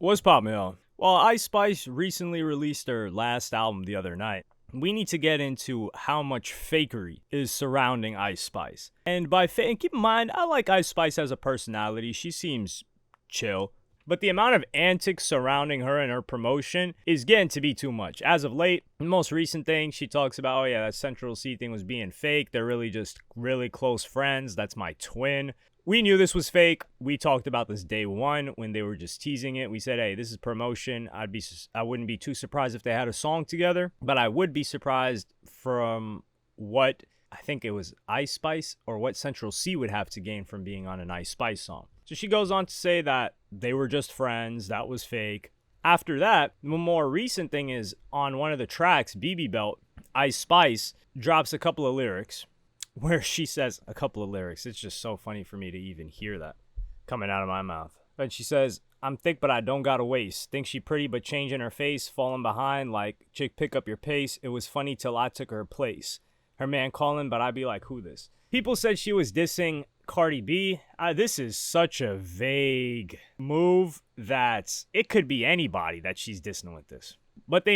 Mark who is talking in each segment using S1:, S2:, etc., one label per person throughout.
S1: What's poppin', y'all? Well, Ice Spice recently released her last album the other night. We need to get into how much fakery is surrounding Ice Spice. And and keep in mind, I like Ice Spice as a personality. She seems chill. But the amount of antics surrounding her and her promotion is getting to be too much. As of late, the most recent thing, she talks about, oh yeah, that Central Cee thing was being fake. They're really just really close friends. That's my twin. We knew this was fake. We talked about this day one when they were just teasing it. We said, hey, this is promotion. I wouldn't be too surprised if they had a song together, but I would be surprised from what I think it was Ice Spice or what Central Cee would have to gain from being on an Ice Spice song. So she goes on to say that they were just friends. That was fake. After that, the more recent thing is on one of the tracks, BB Belt, Ice Spice drops a couple of lyrics where she says a couple of lyrics. It's just so funny for me to even hear that coming out of my mouth. But she says, I'm thick, but I don't got a waist. Think she pretty, but changing her face, falling behind like, chick, pick up your pace. It was funny till I took her place. Her man calling, but I be like, who this? People said she was dissing Cardi B. This is such a vague move that it could be anybody that she's dissing with this. But they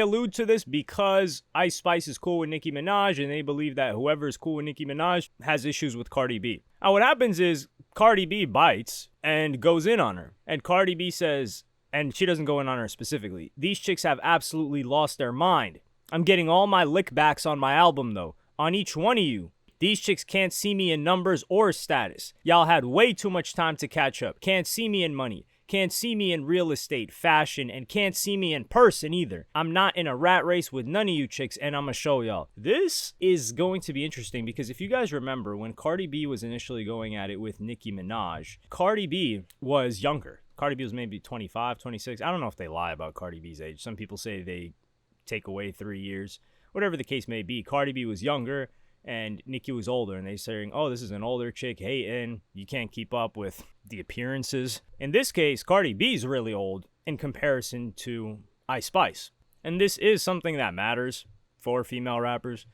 S1: allude to this because Ice Spice is cool with Nicki Minaj, and they believe that whoever is cool with Nicki Minaj has issues with Cardi B. Now, what happens is Cardi B bites and goes in on her. And Cardi B says, and she doesn't go in on her specifically, these chicks have absolutely lost their mind. I'm getting all my lickbacks on my album, though. On each one of you. These chicks can't see me in numbers or status. Y'all had way too much time to catch up. Can't see me in money. Can't see me in real estate, fashion, and can't see me in person either. I'm not in a rat race with none of you chicks, and I'm gonna show y'all. This is going to be interesting because if you guys remember, when Cardi B was initially going at it with Nicki Minaj, Cardi B was younger. Cardi B was maybe 25, 26. I don't know if they lie about Cardi B's age. Some people say they take away 3 years. Whatever the case may be, Cardi B was younger and Nicki was older, and they saying, oh, this is an older chick hating, you can't keep up with the appearances. In this case, Cardi B's really old in comparison to Ice Spice. And this is something that matters for female rappers.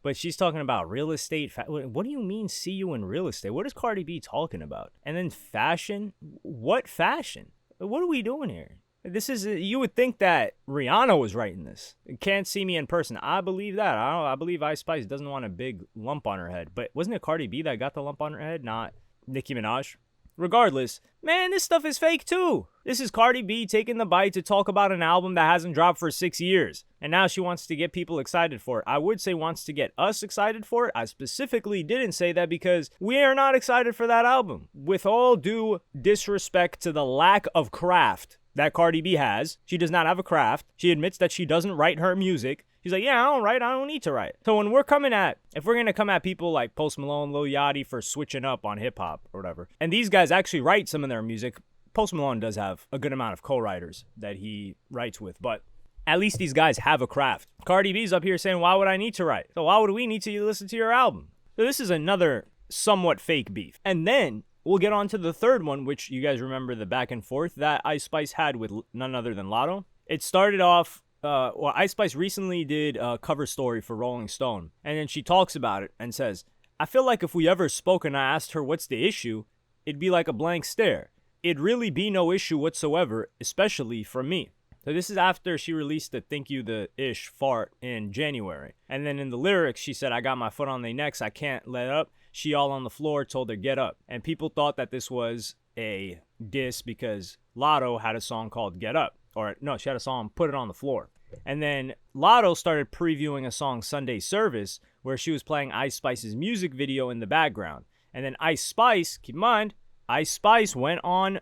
S1: But she's talking about real estate. What do you mean see you in real estate? What is Cardi B talking about? And then fashion? What fashion? What are we doing here? You would think that Rihanna was writing this. Can't see me in person. I believe that. I believe Ice Spice doesn't want a big lump on her head. But wasn't it Cardi B that got the lump on her head, not Nicki Minaj? Regardless, man, this stuff is fake too. This is Cardi B taking the bite to talk about an album that hasn't dropped for 6 years. And now she wants to get people excited for it. I would say wants to get us excited for it. I specifically didn't say that because we are not excited for that album. With all due disrespect to the lack of craft that Cardi B has. She does not have a craft. She admits that she doesn't write her music. She's like, yeah, I don't write. I don't need to write. So if we're going to come at people like Post Malone, Lil Yachty for switching up on hip hop or whatever, and these guys actually write some of their music, Post Malone does have a good amount of co-writers that he writes with, but at least these guys have a craft. Cardi B's up here saying, why would I need to write? So why would we need to listen to your album? So this is another somewhat fake beef. And then we'll get on to the third one, which you guys remember the back and forth that Ice Spice had with none other than Lotto. It started off, Ice Spice recently did a cover story for Rolling Stone. And then she talks about it and says, I feel like if we ever spoke and I asked her what's the issue, it'd be like a blank stare. It'd really be no issue whatsoever, especially from me. So this is after she released the Thank You the Ish fart in January. And then in the lyrics, she said, I got my foot on their necks, I can't let up. She all on the floor, told her get up. And people thought that this was a diss because Lotto had a song called Get Up. Or no, she had a song, Put It on the Floor. And then Lotto started previewing a song, Sunday Service, where she was playing Ice Spice's music video in the background. And then Ice Spice, keep in mind, Ice Spice went on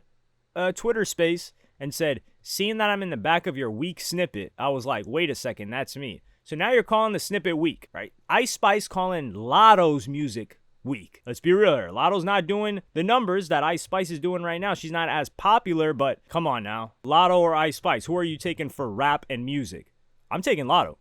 S1: a Twitter space and said, seeing that I'm in the back of your weak snippet, I was like, wait a second, that's me. So now you're calling the snippet weak, right? Ice Spice calling Lotto's music weak. Let's be real here. Lotto's not doing the numbers that Ice Spice is doing right now. She's not as popular, but come on now. Lotto or Ice Spice, who are you taking for rap and music? I'm taking Lotto.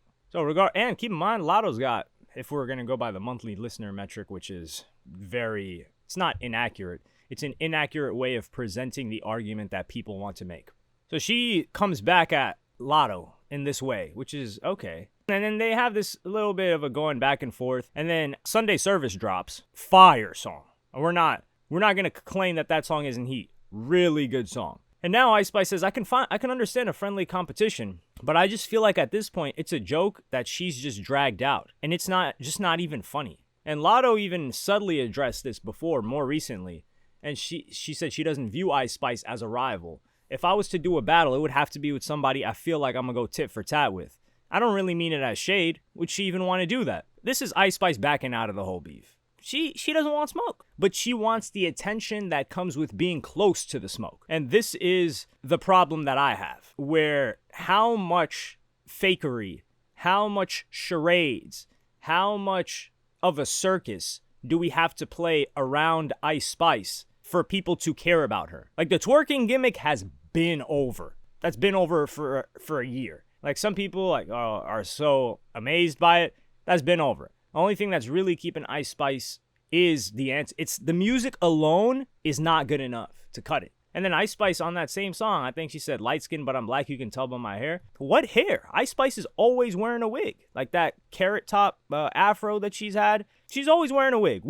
S1: And keep in mind, Lotto's got, if we're going to go by the monthly listener metric, which is it's not inaccurate. It's an inaccurate way of presenting the argument that people want to make. So she comes back at Lotto in this way, which is okay. And then they have this little bit of a going back and forth. And then Sunday Service drops. Fire song. We're not going to claim that song isn't heat. Really good song. And now Ice Spice says, I can understand a friendly competition, but I just feel like at this point, it's a joke that she's just dragged out. And it's not even funny. And Lotto even subtly addressed this before, more recently. And she said she doesn't view Ice Spice as a rival. If I was to do a battle, it would have to be with somebody I feel like I'm going to go tit for tat with. I don't really mean it as shade. Would she even want to do that? This is Ice Spice backing out of the whole beef. She doesn't want smoke, but she wants the attention that comes with being close to the smoke. And this is the problem that I have, where how much fakery, how much charades, how much of a circus do we have to play around Ice Spice for people to care about her? Like, the twerking gimmick has been over. That's been over for a year. Like, some people are so amazed by it. That's been over. The only thing that's really keeping Ice Spice is the answer. It's the music alone is not good enough to cut it. And then Ice Spice on that same song, I think she said, light skin, but I'm black, you can tell by my hair. What hair? Ice Spice is always wearing a wig. Like that carrot top afro that she's had. She's always wearing a wig.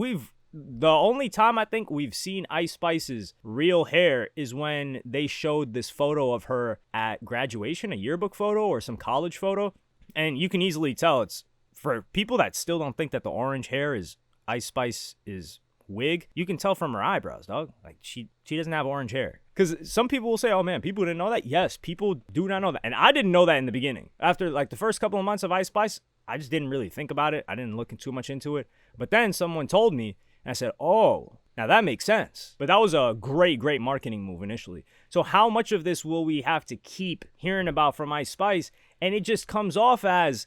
S1: The only time I think we've seen Ice Spice's real hair is when they showed this photo of her at graduation, a yearbook photo or some college photo. And you can easily tell it's, for people that still don't think that the orange hair is Ice Spice's wig, you can tell from her eyebrows, dog. Like, she doesn't have orange hair. Because some people will say, oh man, people didn't know that. Yes, people do not know that. And I didn't know that in the beginning. After like the first couple of months of Ice Spice, I just didn't really think about it. I didn't look too much into it. But then someone told me, and I said, oh, now that makes sense. But that was a great marketing move initially. So how much of this will we have to keep hearing about from Ice Spice? And it just comes off as,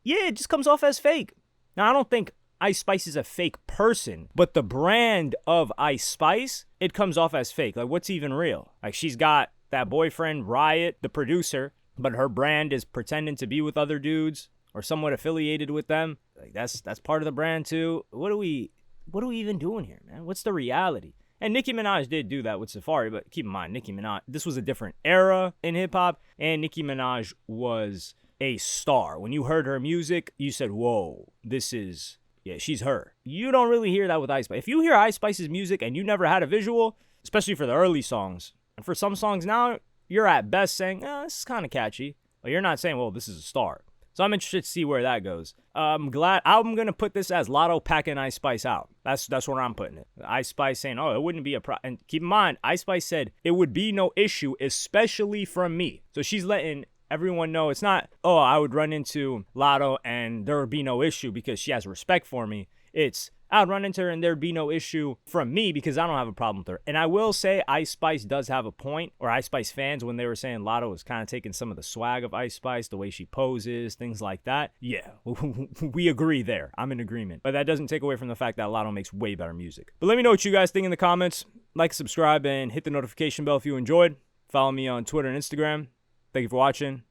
S1: it just comes off as fake. Now, I don't think Ice Spice is a fake person, but the brand of Ice Spice, it comes off as fake. Like, what's even real? Like, she's got that boyfriend, Riot, the producer, but her brand is pretending to be with other dudes or somewhat affiliated with them. Like, that's part of the brand too. What are we even doing here, man? What's the reality? And Nicki Minaj did do that with Safari, but keep in mind, Nicki Minaj, this was a different era in hip-hop, and Nicki Minaj was a star. When you heard her music, you said, whoa, she's her. You don't really hear that with Ice Spice. If you hear Ice Spice's music and you never had a visual, especially for the early songs, and for some songs now, you're at best saying, this is kind of catchy. But you're not saying, well, this is a star. So I'm interested to see where that goes. I'm going to put this as Lotto packing Ice Spice out. That's where I'm putting it. Ice Spice saying, oh, it wouldn't be a problem. And keep in mind, Ice Spice said, it would be no issue, especially from me. So she's letting everyone know it's not, oh, I would run into Lotto and there would be no issue because she has respect for me. It's, I'd run into her and there'd be no issue from me because I don't have a problem with her. And I will say Ice Spice does have a point, or Ice Spice fans, when they were saying Lotto was kind of taking some of the swag of Ice Spice, the way she poses, things like that. Yeah, we agree there. I'm in agreement. But that doesn't take away from the fact that Lotto makes way better music. But let me know what you guys think in the comments. Like, subscribe, and hit the notification bell if you enjoyed. Follow me on Twitter and Instagram. Thank you for watching.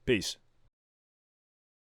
S1: Peace.